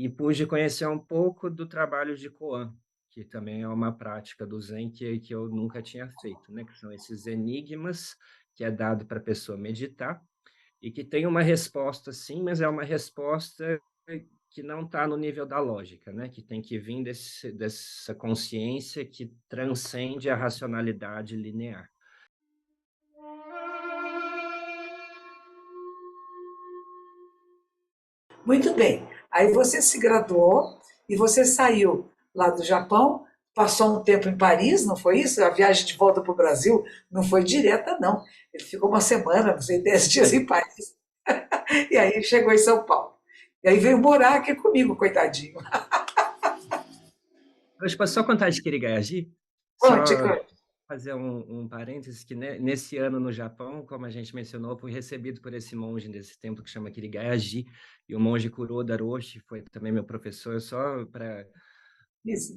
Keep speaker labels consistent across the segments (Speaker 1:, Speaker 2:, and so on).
Speaker 1: e pude conhecer um pouco do trabalho de Koan, que também é uma prática do Zen que eu nunca tinha feito, né, que são esses enigmas que é dado para a pessoa meditar e que tem uma resposta sim, mas é uma resposta que não está no nível da lógica, né, que tem que vir dessa consciência que transcende a racionalidade linear.
Speaker 2: Muito bem. Aí você se graduou e você saiu lá do Japão, passou um tempo em Paris, não foi isso? A viagem de volta para o Brasil não foi direta, não. Ele ficou uma semana, não sei, 10 dias em Paris. E aí chegou em São Paulo. E aí veio morar aqui comigo, coitadinho.
Speaker 1: Eu posso só contar de Kirigayaji?
Speaker 2: Conte,
Speaker 1: Só
Speaker 2: conte.
Speaker 1: fazer um parênteses que nesse ano no Japão, como a gente mencionou, fui recebido por esse monge desse templo que chama Kirigayaji, e o monge Kuroda Roshi foi também meu professor, só para
Speaker 2: Isso.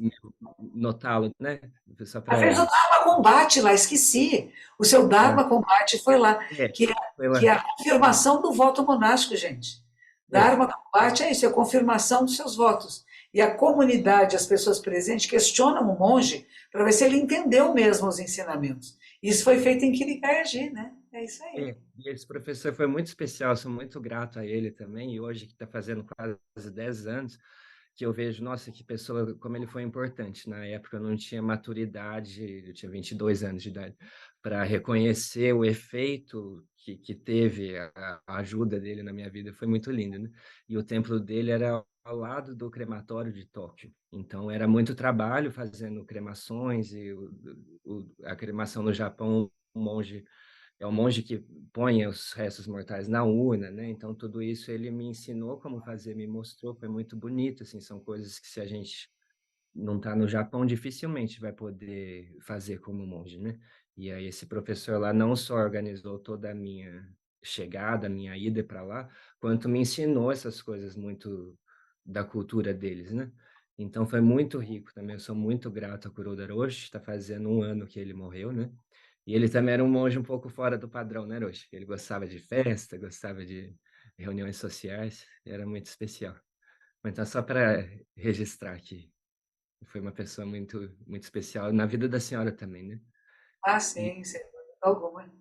Speaker 1: notá-lo, né? Só
Speaker 2: Ela fez
Speaker 1: para...
Speaker 2: o Dharma Combate lá, esqueci. O seu Dharma Combate foi lá,
Speaker 1: É,
Speaker 2: que é,
Speaker 1: foi
Speaker 2: que é
Speaker 1: lá.
Speaker 2: a confirmação do voto monástico, gente.
Speaker 1: É,
Speaker 2: Dharma Combate é isso, é a confirmação dos seus votos. E a comunidade, as pessoas presentes, questionam o monge para ver se ele entendeu mesmo os ensinamentos. Isso foi feito em Kirikaiagi, né? É isso aí.
Speaker 1: e esse professor foi muito especial, sou muito grato a ele também, e hoje que está fazendo quase 10 anos, que eu vejo, nossa, que pessoa, como ele foi importante. Na época eu não tinha maturidade, eu tinha 22 anos de idade, para reconhecer o efeito que teve a ajuda dele na minha vida. Foi muito lindo, né? E o templo dele era ao lado do crematório de Tóquio. Então era muito trabalho fazendo cremações e a cremação no Japão, o monge é o monge que põe os restos mortais na urna, né? Então tudo isso ele me ensinou como fazer, me mostrou, foi muito bonito, assim, são coisas que se a gente não está no Japão dificilmente vai poder fazer como monge, né? E aí esse professor lá não só organizou toda a minha chegada, a minha ida para lá, quanto me ensinou essas coisas muito da cultura deles, né? Então foi muito rico também. Eu sou muito grato a Kuroda Roshi, está fazendo um ano que ele morreu, né? E ele também era um monge um pouco fora do padrão, né, Roshi? Ele gostava de festa, gostava de reuniões sociais, era muito especial. Então, só para registrar aqui, foi uma pessoa muito especial na vida da senhora também, né?
Speaker 2: Ah,
Speaker 1: E,
Speaker 2: sim, sem dúvida alguma.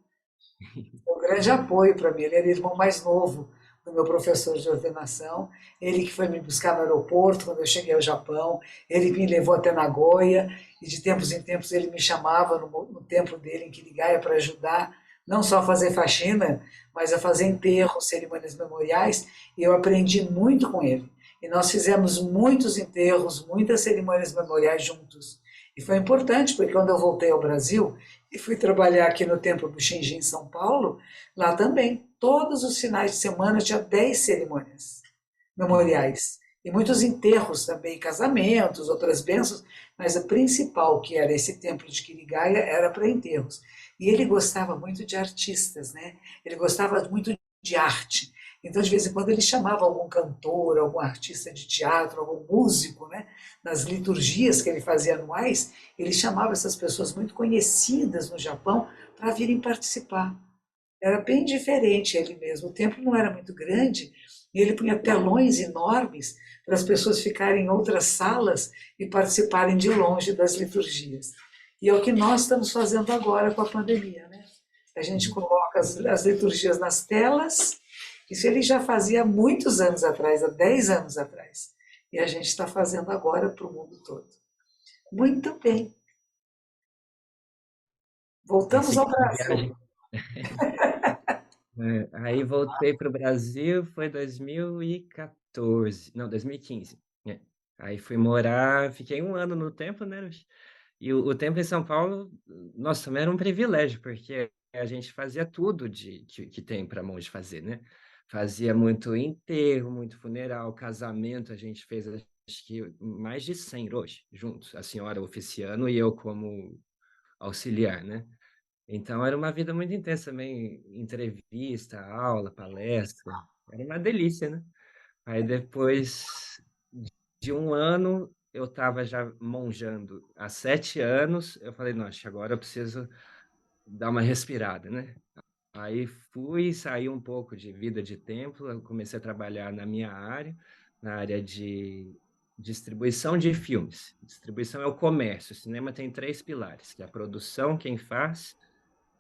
Speaker 2: Um grande apoio para mim. Ele era o irmão mais novo do meu professor de ordenação. Ele que foi me buscar no aeroporto quando eu cheguei ao Japão. Ele me levou até Nagoya e de tempos em tempos ele me chamava no templo dele em Kirigaya para ajudar, não só a fazer faxina, mas a fazer enterros, cerimônias memoriais. E eu aprendi muito com ele. E nós fizemos muitos enterros, muitas cerimônias memoriais juntos. E foi importante, porque quando eu voltei ao Brasil, e fui trabalhar aqui no Templo do Xinji, em São Paulo, lá também, todos os finais de semana tinha 10 cerimônias
Speaker 1: uhum.
Speaker 2: memoriais. E muitos enterros também, casamentos, outras bênçãos, mas a principal, que era esse templo de Kirigaya, era para enterros. E ele gostava muito de artistas, né? Ele gostava muito de arte. Então, de vez em quando, ele chamava algum cantor, algum artista de teatro, algum músico, né? Nas liturgias que ele fazia anuais, ele chamava essas pessoas muito conhecidas no Japão para virem participar. Era bem diferente ele mesmo. O templo não era muito grande e ele punha telões enormes para as pessoas ficarem em outras salas e participarem de longe das liturgias. E é o que nós estamos fazendo agora com a pandemia, né? A gente
Speaker 1: Uhum.
Speaker 2: coloca as liturgias nas telas. Isso ele já fazia há muitos anos atrás, há 10 anos atrás. E a gente está fazendo agora para o mundo todo. Muito bem.
Speaker 1: Aí
Speaker 2: Voltamos ao
Speaker 1: segui
Speaker 2: Brasil.
Speaker 1: viagem. Aí voltei para o Brasil, foi 2014, não, 2015. Né? Aí fui morar, fiquei um ano no templo, né? E o tempo em São Paulo, nossa, também era um privilégio, porque a gente fazia tudo que tem para monge fazer, né? Fazia muito enterro, muito funeral, casamento, a gente fez acho que mais de 100 hoje, juntos, a senhora oficiando e eu como auxiliar, né? Então era uma vida muito intensa também, entrevista, aula, palestra, era uma delícia, né? Aí depois de um ano, eu estava já monjando há 7 anos, eu falei, nossa, agora eu preciso dar uma respirada, né? Aí fui, saí um pouco de vida de templo, eu comecei a trabalhar na minha área, na área de distribuição de filmes. Distribuição é o comércio. O cinema tem três pilares, que é a produção, quem faz,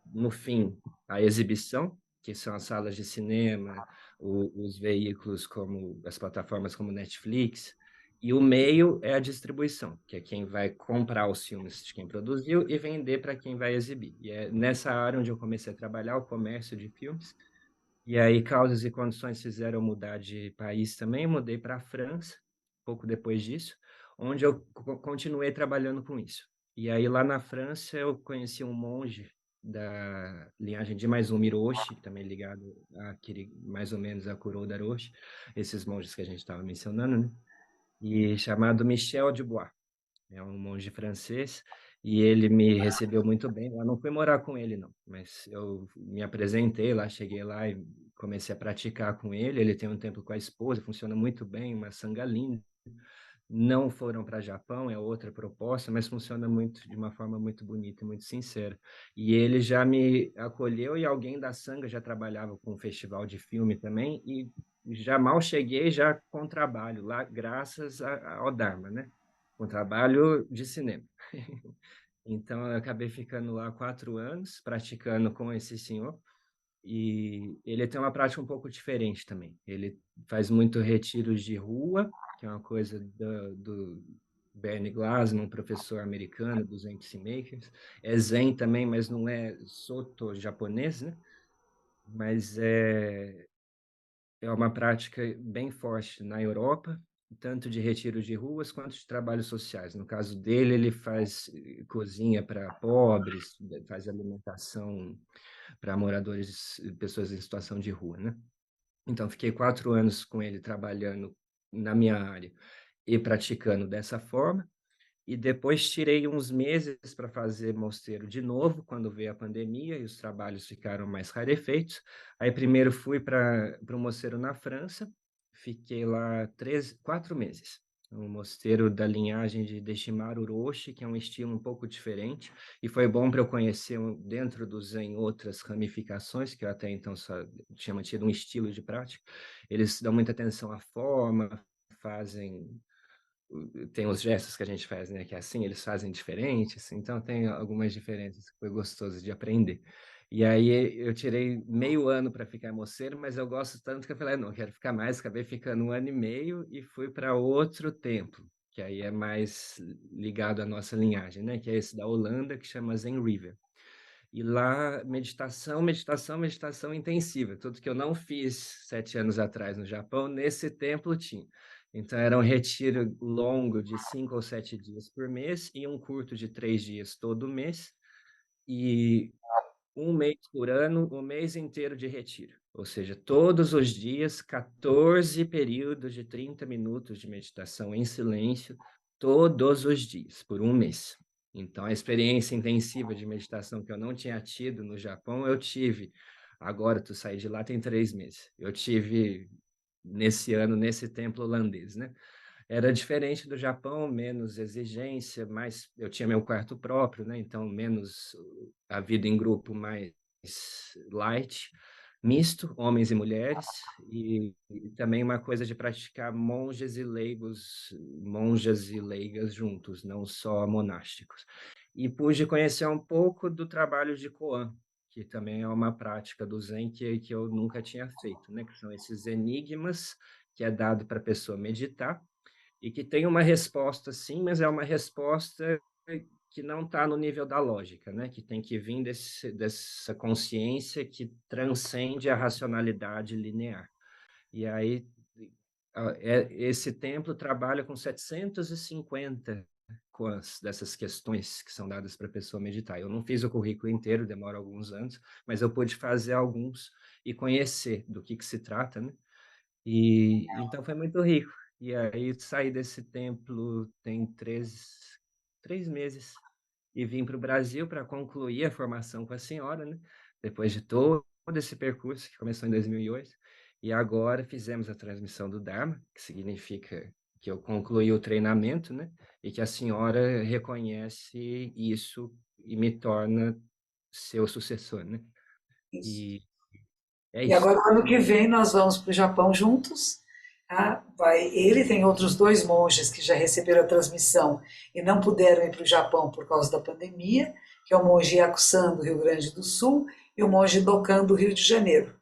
Speaker 1: no fim, a exibição, que são as salas de cinema, os veículos como as plataformas como Netflix, e o meio é a distribuição, que é quem vai comprar os filmes de quem produziu e vender para quem vai exibir. E é nessa área onde eu comecei a trabalhar, o comércio de filmes. E aí, causas e condições fizeram eu mudar de país também. Mudei para a França, pouco depois disso, onde eu continuei trabalhando com isso. E aí, lá na França, eu conheci um monge da linhagem de Maizumi Roshi, também ligado àquele, mais ou menos a Kuroda Roshi, esses monges que a gente estava mencionando, né? E chamado Michel Dubois. É um monge francês e ele me recebeu muito bem. Eu não fui morar com ele, não, mas eu me apresentei lá, cheguei lá e comecei a praticar com ele. Ele tem um templo com a esposa, funciona muito bem, uma sanga linda. Não foram para Japão, é outra proposta, mas funciona muito de uma forma muito bonita e muito sincera. E ele já me acolheu e alguém da sanga já trabalhava com um festival de filme também e já mal cheguei já com trabalho lá, graças ao Dharma, né? Com trabalho de cinema. Então, eu acabei ficando lá 4 anos, praticando com esse senhor, e ele tem uma prática um pouco diferente também. Ele faz muito retiros de rua, que é uma coisa do Bernie Glassman, um professor americano dos Zen Makers. É Zen também, mas não é Soto japonês, né? Mas é uma prática bem forte na Europa, tanto de retiro de ruas quanto de trabalhos sociais. No caso dele, ele faz cozinha para pobres, faz alimentação para moradores, pessoas em situação de rua, né? Então, fiquei 4 anos com ele trabalhando na minha área e praticando dessa forma. E depois tirei uns meses para fazer mosteiro de novo, quando veio a pandemia e os trabalhos ficaram mais rarefeitos. Aí primeiro fui para o mosteiro na França, fiquei lá 4 meses. Um mosteiro da linhagem de Deshimaru Roshi, que é um estilo um pouco diferente, e foi bom para eu conhecer dentro do Zen outras ramificações, que eu até então só tinha mantido um estilo de prática. Eles dão muita atenção à forma, fazem tem os gestos que a gente faz, né? Que é assim, eles fazem diferentes, então tem algumas diferenças que foi gostoso de aprender. E aí eu tirei meio ano para ficar moceiro, mas eu gosto tanto que eu falei, não, quero ficar mais, acabei ficando 1 ano e meio e fui para outro templo, que aí é mais ligado à nossa linhagem, né? Que é esse da Holanda, que chama Zen River. E lá, meditação, meditação, meditação intensiva. Tudo que eu não fiz 7 anos atrás no Japão, nesse templo tinha. Então, era um retiro longo de 5 ou 7 dias por mês e um curto de 3 dias todo mês. E um mês por ano, um mês inteiro de retiro. Ou seja, todos os dias, 14 períodos de 30 minutos de meditação em silêncio, todos os dias, por um mês. Então, a experiência intensiva de meditação que eu não tinha tido no Japão, eu tive. Agora, tu saí de lá tem 3 meses. Eu tive nesse ano, nesse templo holandês, né? Era diferente do Japão, menos exigência, mais eu tinha meu quarto próprio, né? Então menos a vida em grupo mais light, misto, homens e mulheres, e também uma coisa de praticar monges e leigos, monjas e leigas juntos, não só monásticos. E pude conhecer um pouco do trabalho de Koan, que também é uma prática do Zen que eu nunca tinha feito, né? Que são esses enigmas que é dado para a pessoa meditar e que tem uma resposta, sim, mas é uma resposta que não está no nível da lógica, né? Que tem que vir dessa consciência que transcende a racionalidade linear. E aí, esse templo trabalha com 750 dessas questões que são dadas para a pessoa meditar. Eu não fiz o currículo inteiro, demora alguns anos, mas eu pude fazer alguns e conhecer do que se trata, né? E então foi muito rico. E aí saí desse templo tem 3 meses e vim para o Brasil para concluir a formação com a senhora, né? Depois de todo esse percurso que começou em 2008. E agora fizemos a transmissão do Dharma, que significa que eu concluí o treinamento, né? E que a senhora reconhece isso e me torna seu sucessor, né?
Speaker 2: Isso.
Speaker 1: E é
Speaker 2: E
Speaker 1: isso.
Speaker 2: agora, ano que vem, nós vamos para o Japão juntos. Ah, vai. Ele tem outros dois monges que já receberam a transmissão e não puderam ir para o Japão por causa da pandemia, que é o monge Yaku-san do Rio Grande do Sul e o monge Dokan do Rio de Janeiro.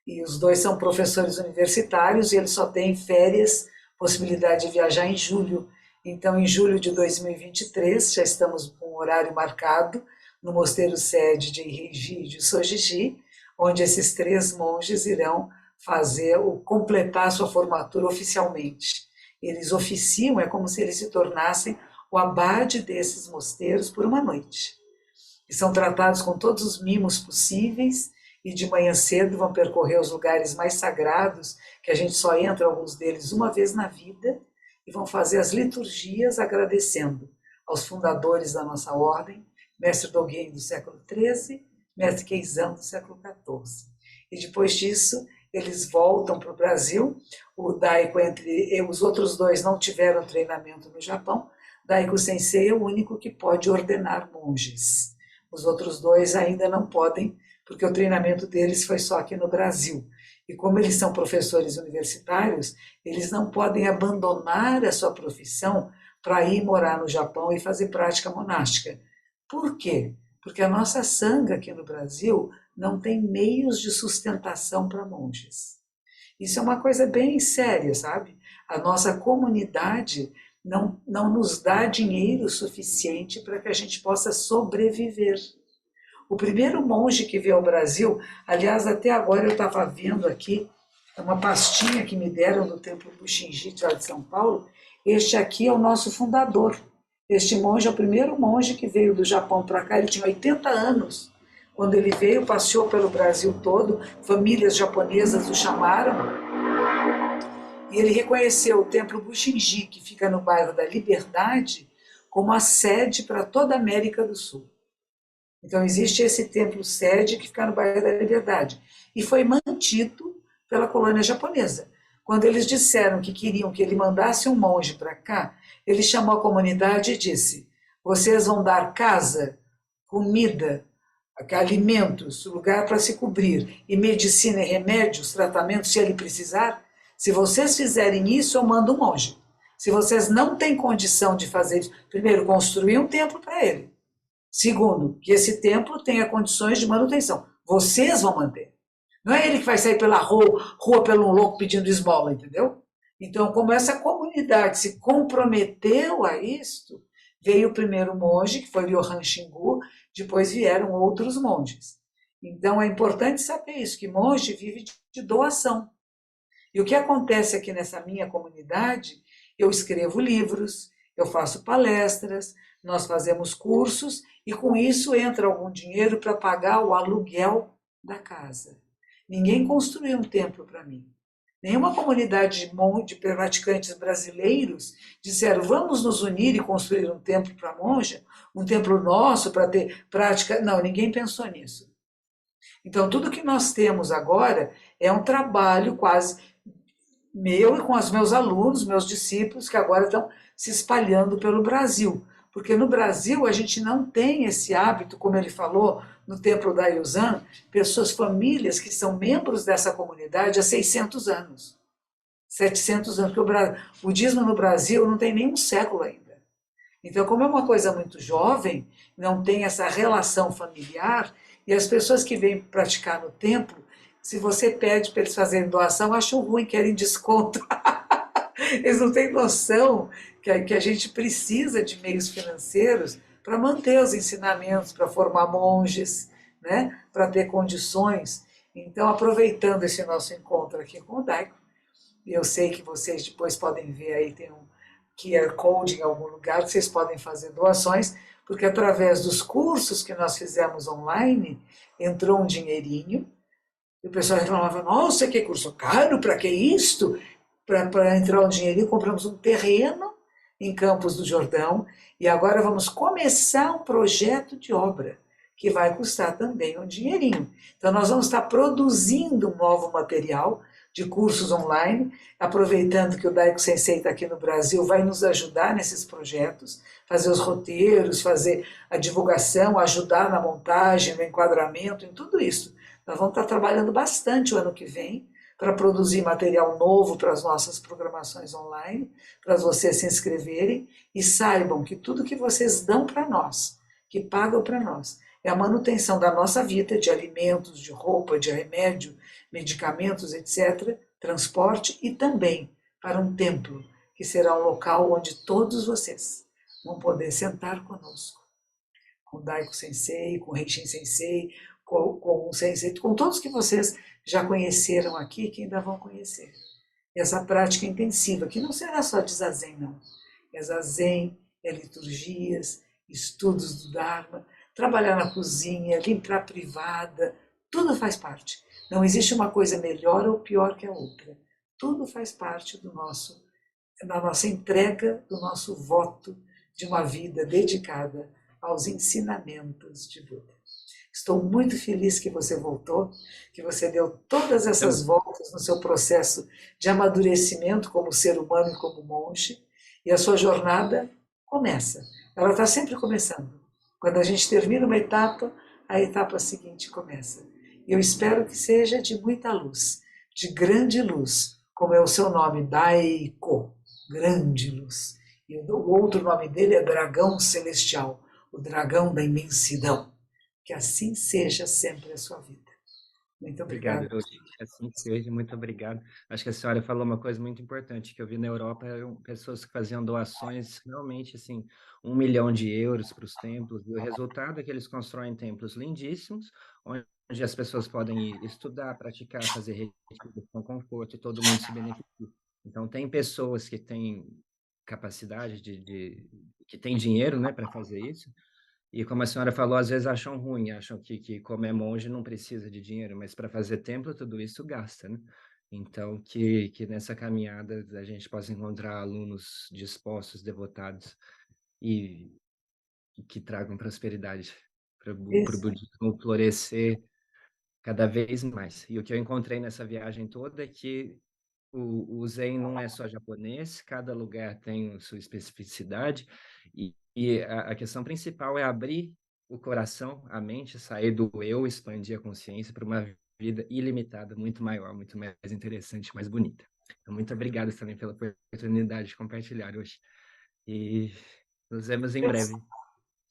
Speaker 2: E os dois são professores universitários e eles só têm férias, possibilidade de viajar em julho. Então, em julho de 2023, já estamos com um horário marcado no mosteiro sede de Heiji e de Sojiji, onde esses três monges irão completar sua formatura oficialmente. Eles oficiam, é como se eles se tornassem o abade desses mosteiros por uma noite. E são tratados com todos os mimos possíveis e de manhã cedo vão percorrer os lugares mais sagrados, que a gente só entra alguns deles uma vez na vida, e vão fazer as liturgias agradecendo aos fundadores da nossa ordem, Mestre Dogen do século XIII, Mestre Keizan do século XIV. E depois disso, eles voltam para o Brasil. O Daiko, entre os outros dois, não tiveram treinamento no Japão. Daiko Sensei é o único que pode ordenar monges. Os outros dois ainda não podem, porque o treinamento deles foi só aqui no Brasil. E como eles são professores universitários, eles não podem abandonar a sua profissão para ir morar no Japão e fazer prática monástica. Por quê? Porque a nossa sanga aqui no Brasil não tem meios de sustentação para monges. Isso é uma coisa bem séria, sabe? A nossa comunidade não nos dá dinheiro suficiente para que a gente possa sobreviver. O primeiro monge que veio ao Brasil, aliás, até agora eu estava vendo aqui, uma pastinha que me deram do Templo Bushinji, lá de São Paulo, este aqui é o nosso fundador. Este monge é o primeiro monge que veio do Japão para cá, ele tinha 80 anos. Quando ele veio, passeou pelo Brasil todo, famílias japonesas o chamaram, e ele reconheceu o Templo Bushinji, que fica no bairro da Liberdade, como a sede para toda a América do Sul. Então, existe esse templo sede que fica no bairro da Liberdade. E foi mantido pela colônia japonesa. Quando eles disseram que queriam que ele mandasse um monge para cá, ele chamou a comunidade e disse: vocês vão dar casa, comida, alimentos, lugar para se cobrir, e medicina e remédios, tratamentos, se ele precisar. Se vocês fizerem isso, eu mando um monge. Se vocês não têm condição de fazer isso, primeiro, construir um templo para ele. Segundo, que esse templo tenha condições de manutenção. Vocês vão manter. Não é ele que vai sair pela rua pelo um louco pedindo esmola, entendeu? Então, como essa comunidade se comprometeu a isto, veio o primeiro monge, que foi Ryohan Shingu, depois vieram outros monges. Então, é importante saber isso, que monge vive de doação. E o que acontece aqui nessa minha comunidade, eu escrevo livros, eu faço palestras, nós fazemos cursos, e com isso entra algum dinheiro para pagar o aluguel da casa. Ninguém construiu um templo para mim. Nenhuma comunidade de praticantes brasileiros disseram: vamos nos unir e construir um templo para monja, um templo nosso para ter prática. Não, ninguém pensou nisso. Então, tudo que nós temos agora é um trabalho quase meu e com os meus alunos, meus discípulos, que agora estão se espalhando pelo Brasil. Porque no Brasil a gente não tem esse hábito, como ele falou, no Templo da Yuzan, pessoas, famílias que são membros dessa comunidade há 600 anos, 700 anos, porque o budismo no Brasil não tem nem um século ainda. Então, como é uma coisa muito jovem, não tem essa relação familiar, e as pessoas que vêm praticar no templo, se você pede para eles fazerem doação, acham ruim, querem desconto. Eles não têm noção que a gente precisa de meios financeiros para manter os ensinamentos, para formar monges, né? Para ter condições. Então, aproveitando esse nosso encontro aqui com o Daiko, eu sei que vocês depois podem ver aí, tem um QR Code em algum lugar, vocês podem fazer doações, porque através dos cursos que nós fizemos online, entrou um dinheirinho, e o pessoal reclamava: nossa, que curso caro, para que isto? Para entrar um dinheirinho, compramos um terreno em Campos do Jordão, e agora vamos começar um projeto de obra, que vai custar também um dinheirinho. Então, nós vamos estar produzindo um novo material de cursos online, aproveitando que o Daiko Sensei está aqui no Brasil, vai nos ajudar nesses projetos, fazer os roteiros, fazer a divulgação, ajudar na montagem, no enquadramento, em tudo isso. Nós vamos estar trabalhando bastante o ano que vem, para produzir material novo para as nossas programações online, para vocês se inscreverem e saibam que tudo que vocês dão para nós, que pagam para nós, é a manutenção da nossa vida, de alimentos, de roupa, de remédio, medicamentos, etc., transporte e também para um templo, que será um local onde todos vocês vão poder sentar conosco, com o Daiko Sensei, com o Heishin Sensei, com o Sensei, com todos que vocês já conheceram aqui, que ainda vão conhecer. Essa prática intensiva, que não será só de Zazen, não. É Zazen, é liturgias, estudos do Dharma, trabalhar na cozinha, limpar a privada, tudo faz parte. Não existe uma coisa melhor ou pior que a outra. Tudo faz parte da nossa entrega, do nosso voto de uma vida dedicada aos ensinamentos de Buda. Estou muito feliz que você voltou, que você deu todas essas
Speaker 1: Eu,
Speaker 2: voltas no seu processo de amadurecimento como ser humano e como monge, e a sua jornada começa. Ela está sempre começando. Quando a gente termina uma etapa, a etapa seguinte começa. E eu espero que seja de muita luz, de grande luz, como é o seu nome, Daiko, grande luz. E o outro nome dele é Dragão Celestial, o dragão da imensidão. Que assim seja sempre a sua vida. Muito
Speaker 1: obrigado,
Speaker 2: obrigada.
Speaker 1: Ruth. Assim seja, muito obrigado. Acho que a senhora falou uma coisa muito importante, que eu vi na Europa eram pessoas que faziam doações, realmente, assim, 1 milhão de euros para os templos, e o resultado é que eles constroem templos lindíssimos, onde as pessoas podem ir estudar, praticar, fazer retiros com conforto, e todo mundo se beneficia. Então, tem pessoas que têm capacidade que têm dinheiro, né, para fazer isso, e como a senhora falou, às vezes acham ruim, acham que como é monge não precisa de dinheiro, mas para fazer templo tudo isso gasta, né? Então, que nessa caminhada a gente possa encontrar alunos dispostos, devotados e que tragam prosperidade para o
Speaker 2: Isso,
Speaker 1: budismo florescer cada vez mais. E o que eu encontrei nessa viagem toda é que o Zen não é só japonês, cada lugar tem sua especificidade, e a questão principal é abrir o coração, a mente, sair do eu, expandir a consciência para uma vida ilimitada, muito maior, muito mais interessante, mais bonita. Então, muito obrigado também pela oportunidade de compartilhar hoje. E nos vemos em breve.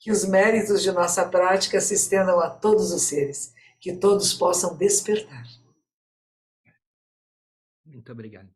Speaker 2: que os méritos de nossa prática se estendam a todos os seres, que todos possam despertar.
Speaker 1: Muito obrigado.